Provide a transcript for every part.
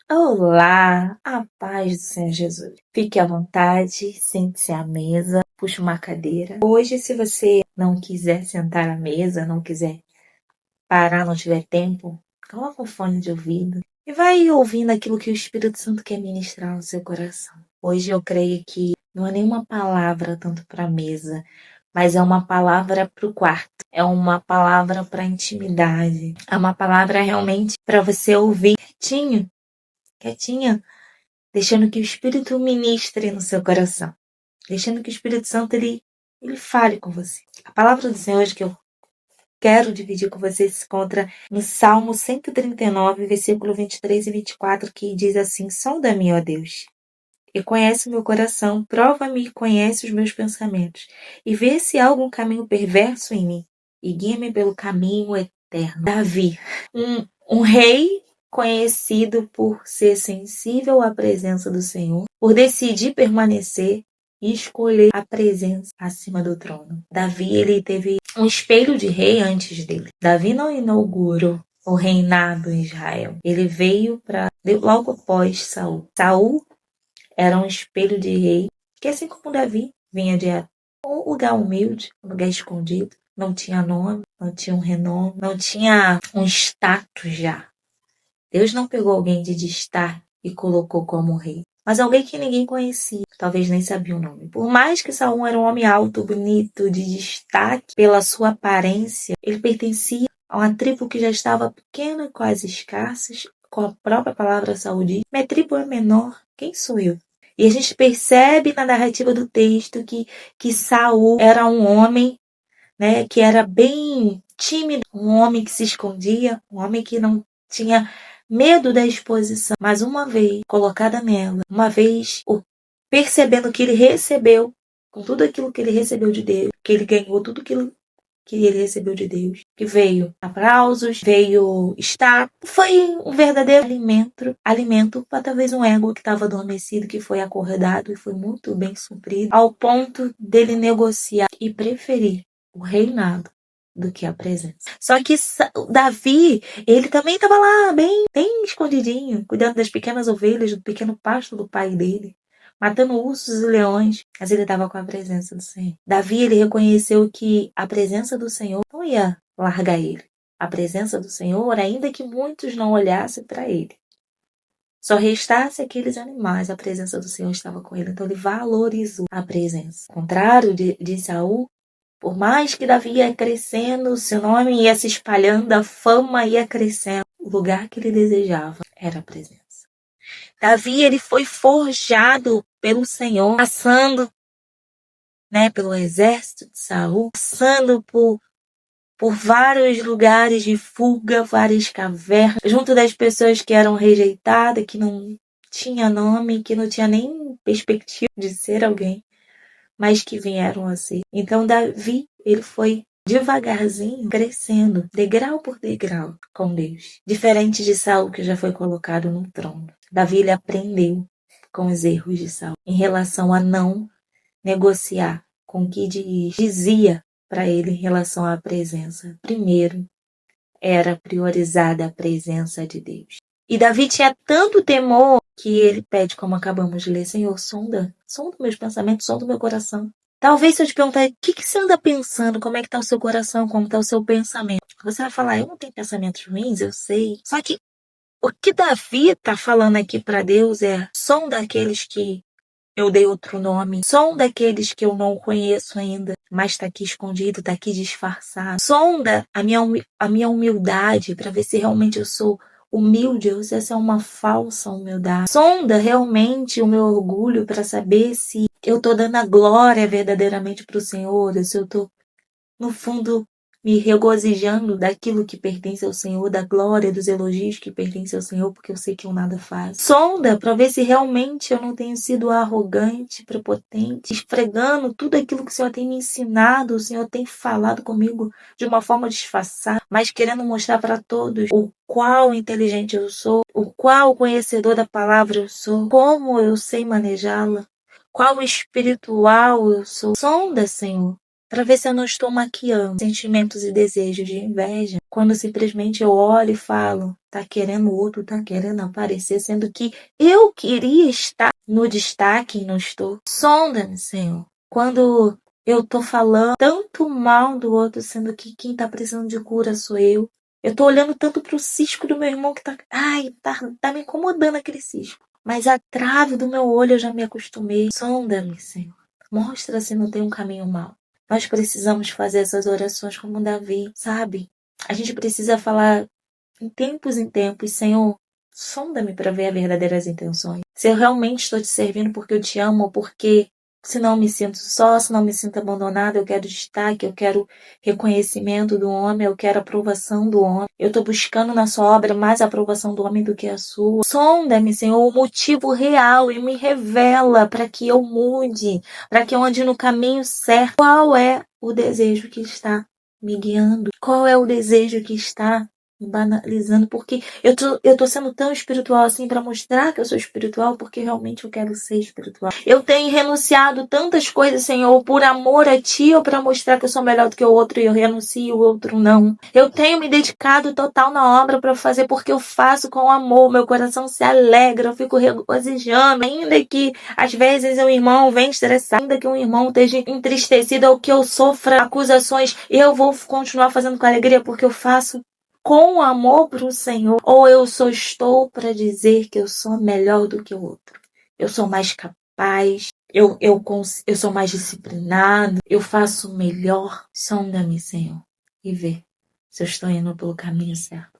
Olá, a paz do Senhor Jesus. Fique à vontade, sente-se à mesa, puxe uma cadeira. Hoje, se você não quiser sentar à mesa, não quiser parar, não tiver tempo, coloca um fone de ouvido e vai ouvindo aquilo que o Espírito Santo quer ministrar no seu coração. Hoje eu creio que não é nenhuma palavra tanto para a mesa, mas é uma palavra para o quarto, é uma palavra para a intimidade, é uma palavra realmente para você ouvir quietinha, deixando que o Espírito ministre no seu coração, deixando que o Espírito Santo ele fale com você. A palavra do Senhor hoje que eu quero dividir com você se encontra no Salmo 139, versículo 23 e 24, que diz assim: Sonda-me, ó Deus, e conhece o meu coração, prova-me e conhece os meus pensamentos, e vê se há algum caminho perverso em mim, e guia-me pelo caminho eterno. Davi, um rei conhecido por ser sensível à presença do Senhor, por decidir permanecer e escolher a presença acima do trono. Davi, ele teve um espelho de rei antes dele. Davi não inaugurou o reinado em Israel. Ele veio logo após Saul. Saul era um espelho de rei, que assim como Davi, vinha de um lugar humilde, um lugar escondido, não tinha nome, não tinha um renome, não tinha um status já. Deus não pegou alguém de destaque e colocou como rei, mas alguém que ninguém conhecia, talvez nem sabia o nome. Por mais que Saul era um homem alto, bonito, de destaque pela sua aparência, ele pertencia a uma tribo que já estava pequena, quase escassa, com a própria palavra Saul diz, minha tribo é menor, quem sou eu? E a gente percebe na narrativa do texto que Saul era um homem, né, que era bem tímido, um homem que se escondia, um homem que não tinha medo da exposição, mas uma vez colocada nela, uma vez percebendo que ele recebeu, com tudo aquilo que ele recebeu de Deus, que ele ganhou tudo aquilo que ele recebeu de Deus, que veio aplausos, veio status, foi um verdadeiro alimento para talvez um ego que estava adormecido, que foi acordado e foi muito bem suprido, ao ponto dele negociar e preferir o reinado do que a presença. Só que Davi, ele também estava lá, bem escondidinho, cuidando das pequenas ovelhas, do pequeno pasto do pai dele, matando ursos e leões, mas ele estava com a presença do Senhor. Davi, ele reconheceu que a presença do Senhor não ia largar ele. A presença do Senhor, ainda que muitos não olhassem para ele, só restasse aqueles animais, a presença do Senhor estava com ele. Então ele valorizou a presença. Ao contrário de Saul, por mais que Davi ia crescendo, o seu nome ia se espalhando, a fama ia crescendo, o lugar que ele desejava era a presença. Davi, ele foi forjado pelo Senhor, passando, né, pelo exército de Saul, passando por vários lugares de fuga, várias cavernas, junto das pessoas que eram rejeitadas, que não tinha nome, que não tinha nem perspectiva de ser alguém, mas que vieram a ser. Então Davi, ele foi devagarzinho crescendo, degrau por degrau, com Deus. Diferente de Saul, que já foi colocado no trono. Davi, ele aprendeu com os erros de Saul em relação a não negociar com o que dizia para ele em relação à presença. Primeiro, era priorizada a presença de Deus. E Davi tinha tanto temor que ele pede, como acabamos de ler, Senhor, sonda meus pensamentos, sonda o meu coração. Talvez se eu te perguntar, o que você anda pensando, como é que está o seu coração, como está o seu pensamento? Você vai falar, eu não tenho pensamentos ruins, eu sei. Só que o que Davi está falando aqui para Deus é, sonda aqueles que eu dei outro nome, sonda aqueles que eu não conheço ainda, mas está aqui escondido, está aqui disfarçado. Sonda a minha humildade para ver se realmente eu sou humilde ou se essa é uma falsa humildade. Sonda realmente o meu orgulho para saber se eu estou dando a glória verdadeiramente para o Senhor, se eu estou, no fundo, me regozijando daquilo que pertence ao Senhor, da glória, dos elogios que pertencem ao Senhor, porque eu sei que eu nada faço. Sonda para ver se realmente eu não tenho sido arrogante, prepotente, esfregando tudo aquilo que o Senhor tem me ensinado, o Senhor tem falado comigo de uma forma disfarçada, mas querendo mostrar para todos o qual inteligente eu sou, o qual conhecedor da palavra eu sou, como eu sei manejá-la, qual espiritual eu sou. Sonda, Senhor. para ver se eu não estou maquiando sentimentos e desejos de inveja, quando simplesmente eu olho e falo, tá querendo o outro, tá querendo aparecer, sendo que eu queria estar no destaque e não estou. Sonda-me, Senhor. Quando eu tô falando tanto mal do outro, sendo que quem tá precisando de cura sou eu. Eu tô olhando tanto pro cisco do meu irmão que tá, tá me incomodando aquele cisco. Mas a trave do meu olho eu já me acostumei. Sonda-me, Senhor. Mostra se não tem um caminho mau. Nós precisamos fazer essas orações como Davi, sabe? A gente precisa falar em tempos, Senhor, sonda-me para ver as verdadeiras intenções. Se eu realmente estou te servindo porque eu te amo, ou porque se não me sinto só, se não me sinto abandonada, eu quero destaque, eu quero reconhecimento do homem, eu quero aprovação do homem. Eu estou buscando na sua obra mais a aprovação do homem do que a sua. Sonda-me, Senhor, o motivo real e me revela para que eu mude, para que eu ande no caminho certo. Qual é o desejo que está me guiando? Qual é o desejo que está me banalizando? Porque eu tô sendo tão espiritual assim para mostrar que eu sou espiritual, porque realmente eu quero ser espiritual. Eu tenho renunciado tantas coisas, Senhor, por amor a Ti ou para mostrar que eu sou melhor do que o outro e eu renuncio, o outro não. Eu tenho me dedicado total na obra para fazer porque eu faço com amor, meu coração se alegra, eu fico regozijando, ainda que às vezes o irmão vem estressado, ainda que um irmão esteja entristecido ou que eu sofra acusações, eu vou continuar fazendo com alegria porque eu faço com amor para o Senhor, ou eu só estou para dizer que eu sou melhor do que o outro. Eu sou mais capaz, eu sou mais disciplinado, eu faço melhor. Sonda-me, Senhor, e vê se eu estou indo pelo caminho certo.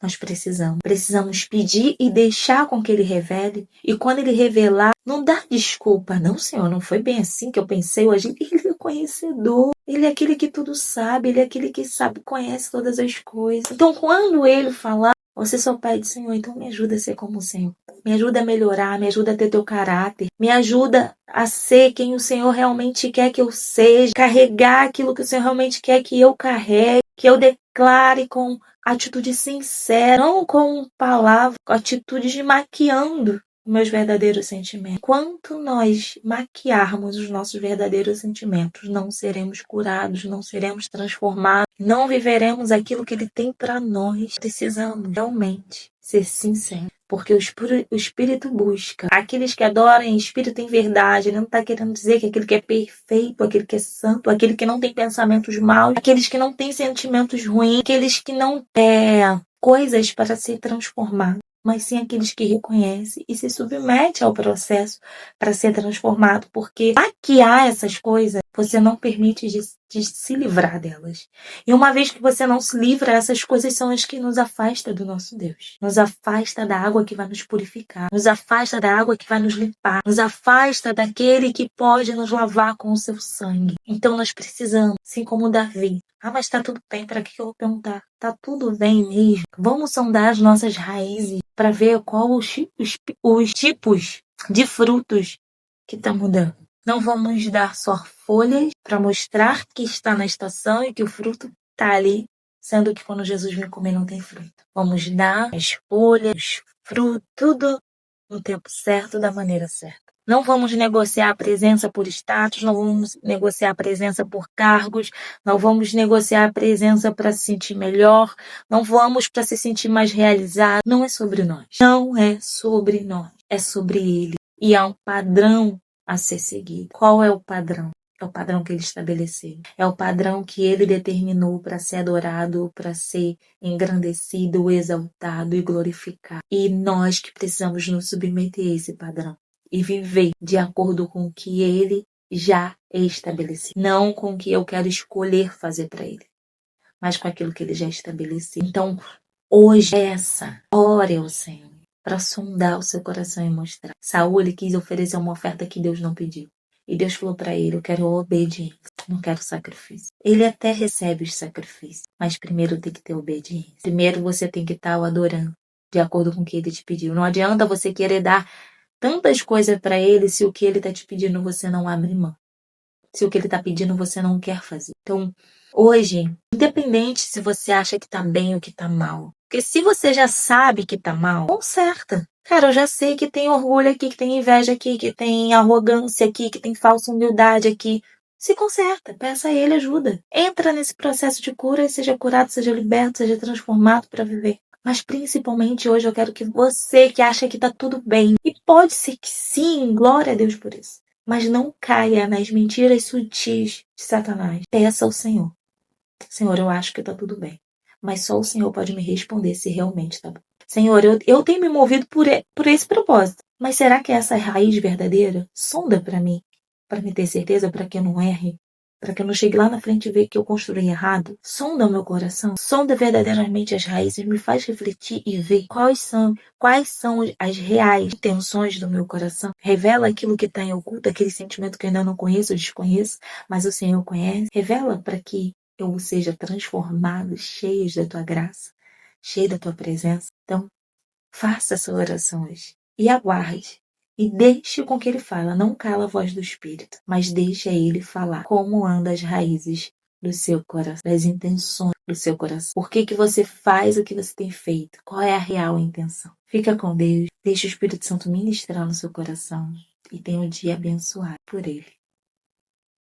Nós precisamos pedir e deixar com que Ele revele. E quando Ele revelar, não dá desculpa. Não, Senhor, não foi bem assim que eu pensei hoje. Ele é conhecedor. Ele é aquele que tudo sabe. Ele é aquele que sabe, conhece todas as coisas. Então, quando Ele falar, você só pede, Senhor, então me ajuda a ser como o Senhor. Me ajuda a melhorar, me ajuda a ter teu caráter. Me ajuda a ser quem o Senhor realmente quer que eu seja. Carregar aquilo que o Senhor realmente quer que eu carregue. Que eu declare com atitude sincera, não com palavras, com atitudes maquiando meus verdadeiros sentimentos. Enquanto nós maquiarmos os nossos verdadeiros sentimentos, não seremos curados, não seremos transformados, não viveremos aquilo que Ele tem para nós. Precisamos realmente ser sinceros. Porque o Espírito busca aqueles que adoram em espírito em verdade. Ele não está querendo dizer que aquele que é perfeito, aquele que é santo, aquele que não tem pensamentos maus, aqueles que não têm sentimentos ruins, aqueles que não têm coisas para ser transformados, mas sim aqueles que reconhecem e se submetem ao processo para ser transformado. Porque maquiar essas coisas, você não permite de se livrar delas. E uma vez que você não se livra, essas coisas são as que nos afastam do nosso Deus. Nos afasta da água que vai nos purificar. Nos afasta da água que vai nos limpar. Nos afasta daquele que pode nos lavar com o seu sangue. Então nós precisamos, assim como Davi. Mas tá tudo bem, para que eu vou perguntar? Tá tudo bem mesmo? Vamos sondar as nossas raízes para ver qual os tipos de frutos que tá mudando. Não vamos dar só folhas para mostrar que está na estação e que o fruto está ali, sendo que quando Jesus vem comer não tem fruto. Vamos dar as folhas, os frutos, tudo no tempo certo, da maneira certa. Não vamos negociar a presença por status, não vamos negociar a presença por cargos, não vamos negociar a presença para se sentir melhor, não vamos para se sentir mais realizado. Não é sobre nós. Não é sobre nós. É sobre Ele. E há um padrão a ser seguido. Qual é o padrão? É o padrão que Ele estabeleceu. É o padrão que Ele determinou para ser adorado, para ser engrandecido, exaltado e glorificado. E nós que precisamos nos submeter a esse padrão e viver de acordo com o que Ele já estabeleceu. Não com o que eu quero escolher fazer para Ele, mas com aquilo que Ele já estabeleceu. Então, hoje, ore ao Senhor para sondar o seu coração e mostrar. Saul, ele quis oferecer uma oferta que Deus não pediu. E Deus falou para ele, eu quero obediência, não quero sacrifício. Ele até recebe os sacrifícios, mas primeiro tem que ter obediência. Primeiro você tem que estar o adorando, de acordo com o que Ele te pediu. Não adianta você querer dar tantas coisas para Ele se o que Ele está te pedindo você não abre mão. Se o que Ele está pedindo você não quer fazer. Então, hoje, independente se você acha que tá bem ou que tá mal, porque se você já sabe que tá mal, conserta. Cara, eu já sei que tem orgulho aqui, que tem inveja aqui, que tem arrogância aqui, que tem falsa humildade aqui. Se conserta, peça a Ele ajuda. Entra nesse processo de cura e seja curado, seja liberto, seja transformado para viver. Mas principalmente hoje eu quero que você que acha que tá tudo bem, e pode ser que sim, glória a Deus por isso, mas não caia nas mentiras sutis de Satanás. Peça ao Senhor. Senhor, eu acho que tá tudo bem, mas só o Senhor pode me responder se realmente tá bom. Senhor, eu tenho me movido por esse propósito, mas será que essa é a raiz verdadeira? Sonda para mim, para me ter certeza, para que eu não erre, para que eu não chegue lá na frente e ver que eu construí errado. Sonda o meu coração, sonda verdadeiramente as raízes, me faz refletir e ver quais são as reais intenções do meu coração. Revela aquilo que está em oculto, aquele sentimento que eu ainda não conheço, desconheço, mas o Senhor conhece. Revela para que eu seja transformado, cheio da tua graça, cheio da tua presença. Então, faça essa oração hoje e aguarde. E deixe com que ele fala, não cala a voz do Espírito, mas deixe ele falar como andam as raízes do seu coração, das intenções do seu coração. Por que você faz o que você tem feito? Qual é a real intenção? Fica com Deus, deixe o Espírito Santo ministrar no seu coração e tenha um dia abençoado por ele.